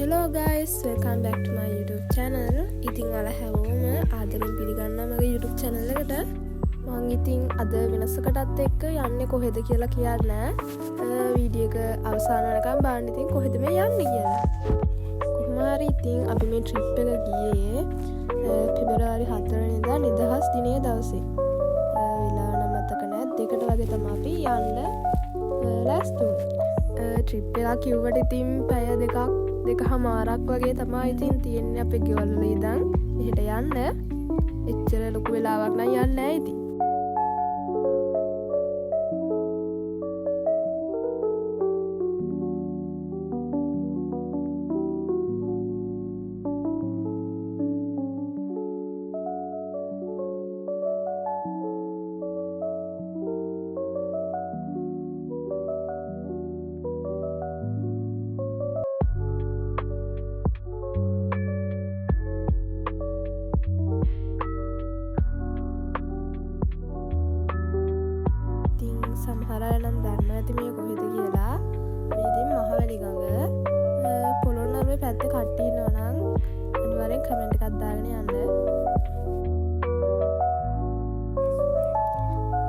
Hello guys, welcome back to my YouTube channel. ඉතින් ඔයාලා හැමෝම ආදරෙන් පිළිගන්නවා මගේ YouTube channel එකට. මම ඉතින් අද වෙනසකටත් එක්ක යන්නේ කොහෙද කියලා කියන්නේ වීඩියෝ එක අවසාන වෙනකම් බලන්න ඉතින් කොහෙද මේ යන්නේ කියලා. කොහොම හරි ඉතින් අපි මේ ට්‍රිප් එක ගියේ පෙබරවාරි 4 වෙනිදා නිදහස් දිනයේ දවසේ. වෙලාව නම් මතක නැහැ 2ට වගේ තමයි අපි යන්න ලෑස්ති වුණේ. ට්‍රිප් එක කිව්වට ඉතින් පැය දෙකමාරක් වගේ තමයි ඉතින් තියෙන්නේ අපේ ගෙවල් වල ඉඳන් එහෙට යන්න. එච්චර ලොකු වෙලාවක් නම් යන්නේ නැහැ ඉතින්. සමහර අය නම් දන්නවා ඇති මේ කොහෙද කියලා. මේ ඉතින් මහවැලි ගඟ. පොළොන්නරුවේ පැත්තේ කට්ටිය ඉන්නවා නම් අනිවාර්යෙන් කමෙන්ට් එකක් දාගෙන යන්න.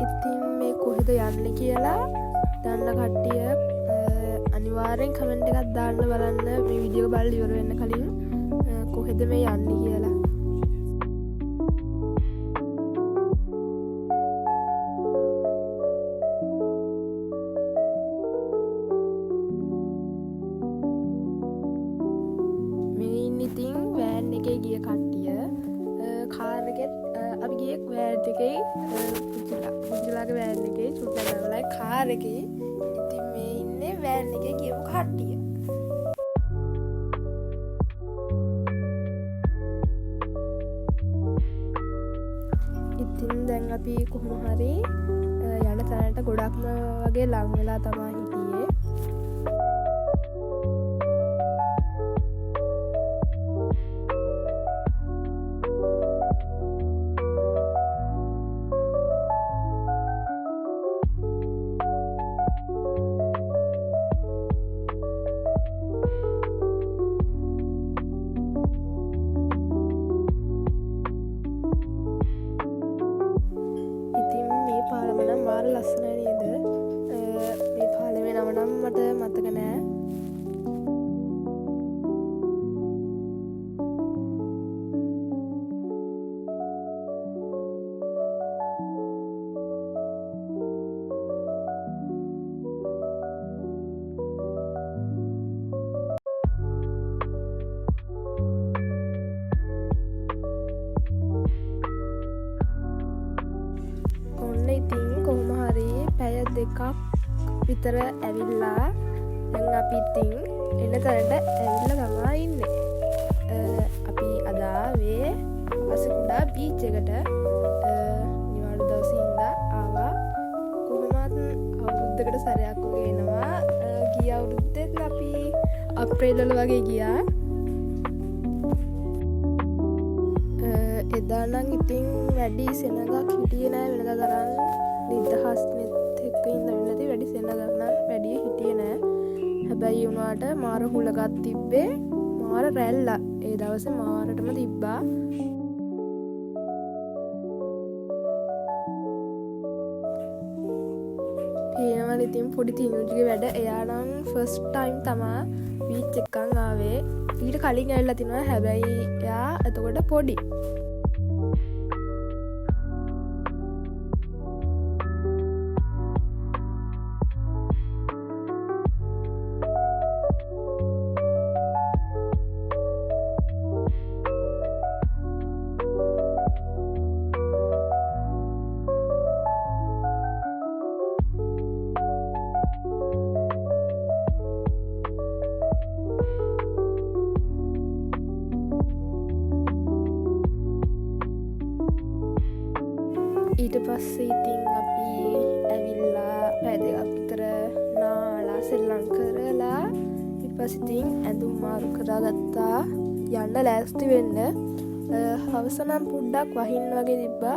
ඉතින් මේ කොහෙද යන්නේ කියලා දන්න කට්ටිය අනිවාර්යෙන් කමෙන්ට් එකක් දාන්න බලන්න මේ වීඩියෝ එක බලලා ඉවර වෙන්න කලින් කොහෙද මේ යන්නේ කියලා. ඉතින් වෑන් එකේ ගිය කට්ටිය කාර් එකෙත් අපි ගියේ වෑන් එකේ පුජලාගේ වෑන් එකේ චුට්ටලවලයි කාර් එකේ. ඉතින් මේ ඉන්නේ වෑන් එකේ ගියපු කට්ටිය. ඉතින් දැන් අපි කොහොම හරි යන තැනට ගොඩක්ම වගේ ලං වෙලා තමයි හිටියේ. පාලම නම් මාර ලස්සනයි නේද? මේ පාලමේ නම නම් මට මතක නෑ. ඉතින් කොහොම හරි පැය දෙකක් විතර ඇවිල්ලා දැන් අපි ඉතින් එන තැනට ඇවිල්ලා තමයි ඉන්නේ. අපි අද ආවේ වසකුඩා බීච් එකට. නිවාඩු දවසේ ඉඳලා ආවා. කොහොමත් අවුරුද්දකට සැරයක් වගේ එනවා. ගිය අවුරුද්දෙත් අපි අප්‍රේල් වල වගේ ගියා. එදා නම් ඉතින් වැඩි සෙනගක් හිටියේ නෑ වෙනදා තරම්. නිදහස් නෙත් එක්ක ඉඳන් නැති වැඩි සෙනගක් නම් වැඩි හිටියේ නෑ. හැබැයි උනාට මාර හුලගක් තිබ්බේ. මාර රැල්ල ඒ දවසේ මාරටම තිබ්බා. පේනවා ඉතින් පොඩි තිනුජිගේ වැඩ. එයා නම් ෆස්ට් ටයිම් තමා බීච් එකක් ආවේ. ඊට කලින් ඇවිල්ලා තිනවා. හැබැයි එයා එතකොට පොඩි. ඊට පස්සේ ඉතින් අපි ඇවිල්ලා පැය දෙකක් විතර නාලා සෙල්ලම් කරලා ඊට පස්සේ ඉතින් ඇඳුම් මාරු කරගත්තා යන්න ලෑස්ති වෙන්න. හවස නම් පොඩ්ඩක් වහින්න වගේ තිබ්බා.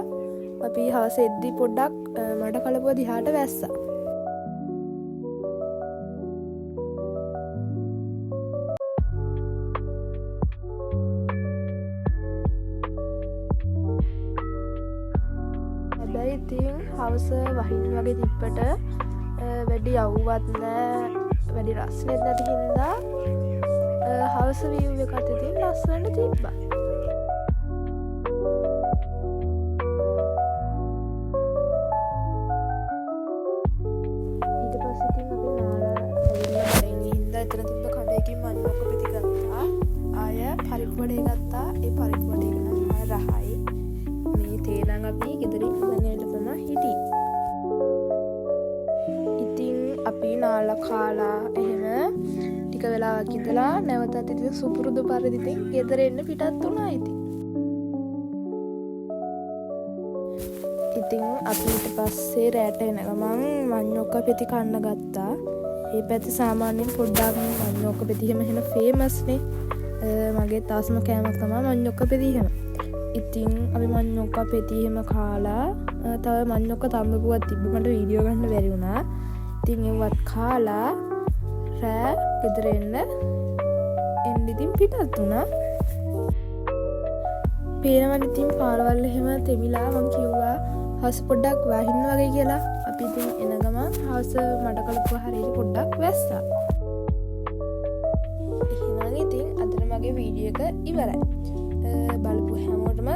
අපි හවස එද්දි පොඩ්ඩක් මඩ කලපුව දිහාට වැස්සා. හවස වහින් වගේ තිබ්බට වැඩි යව්වත් නෑ වැඩි රස්නෙත් නැති හින්දා හවස view එකත් ඉතින් ලස්සනට තිබ්බා. ඊට පස්සේ ඉතින් අපි නාලා ඇවිල්ලා බඩෙන් හින්දා එතන තිබ්බ කඩේකින් මඤ්ඤොක්ක පෙති ගත්තා. ආය පරිප්පු වඩේ ගත්තා. ඒ පරිප්පු වඩේ නම් රහයි. මේ තේ නම් අපි ගෙදරින් හදන්නට තමයි හිටියේ. ඉතින් අපි නාලා කාලා එහෙම ටික වෙලාවක් ඉඳලා නැවතත් ඉතින් සුපුරුදු පරිදි ඉතින් ගෙදර එන්න පිටත් වුණා ඉතින්. ඉතින් අපි ඊට පස්සේ රැට එන ගමන් මඤ්ඤොක්ක පෙති කන්න ගත්තා. ඒ පැත්තේ සාමාන්‍යයෙන් පොඩ්ඩක් මඤ්ඤොක්ක පෙති එහෙම ෆේමස් නේ. මගේ තාසම කෑමක් තමයි මඤ්ඤොක්ක පෙති එහෙම. ඉතින් අපි මඤ්ඤොක්ක පෙති එහෙම කාලා තව මඤ්ඤොක්ක තම්බපුවක් තිබ්බ මට වීඩියෝ ගන්න බැරි වුණා. ඉතින් ඒවත් කාලා රෑ ගෙදර එන්න ඉතින් පිටත් වුණා. පේනවනේ ඉතින් පාරවල් එහෙම තෙමිලා මං කිව්වා හවස පොඩ්ඩක් වහින්න වගේ කියලා. අපි ඉතින් එන ගමන් හවස මඩ කලපුව හරියට පොඩ්ඩක් වැස්සා. එහෙනම් ඉතින් අදට මගේ වීඩියෝ එක ඉවරයි. බලපු හැමෝටම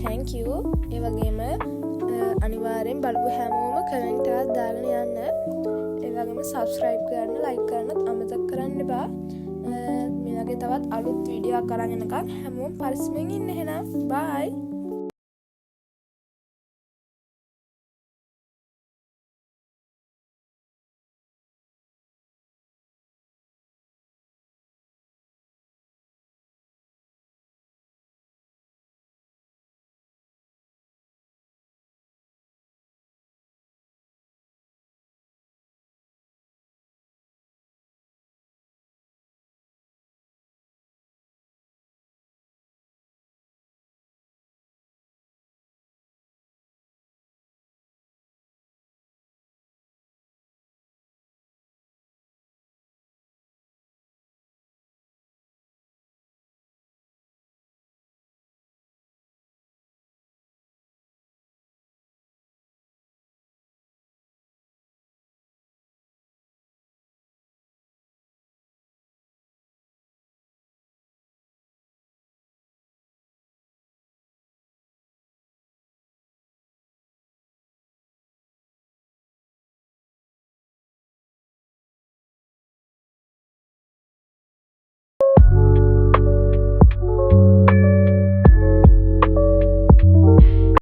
thank you. ඒ වගේම අනිවාර්යෙන් බලපු හැමෝම කමෙන්ට් එකක් දාගෙන යන්න. ඒ වගේම subscribe කරන්න, like කරන්නත් අමතක කරන්න එපා. මේ වගේ තවත් අලුත් වීඩියෝ එකක් අරන් එනකන් හැමෝම පරිස්සමෙන් ඉන්න එහෙනම්. bye.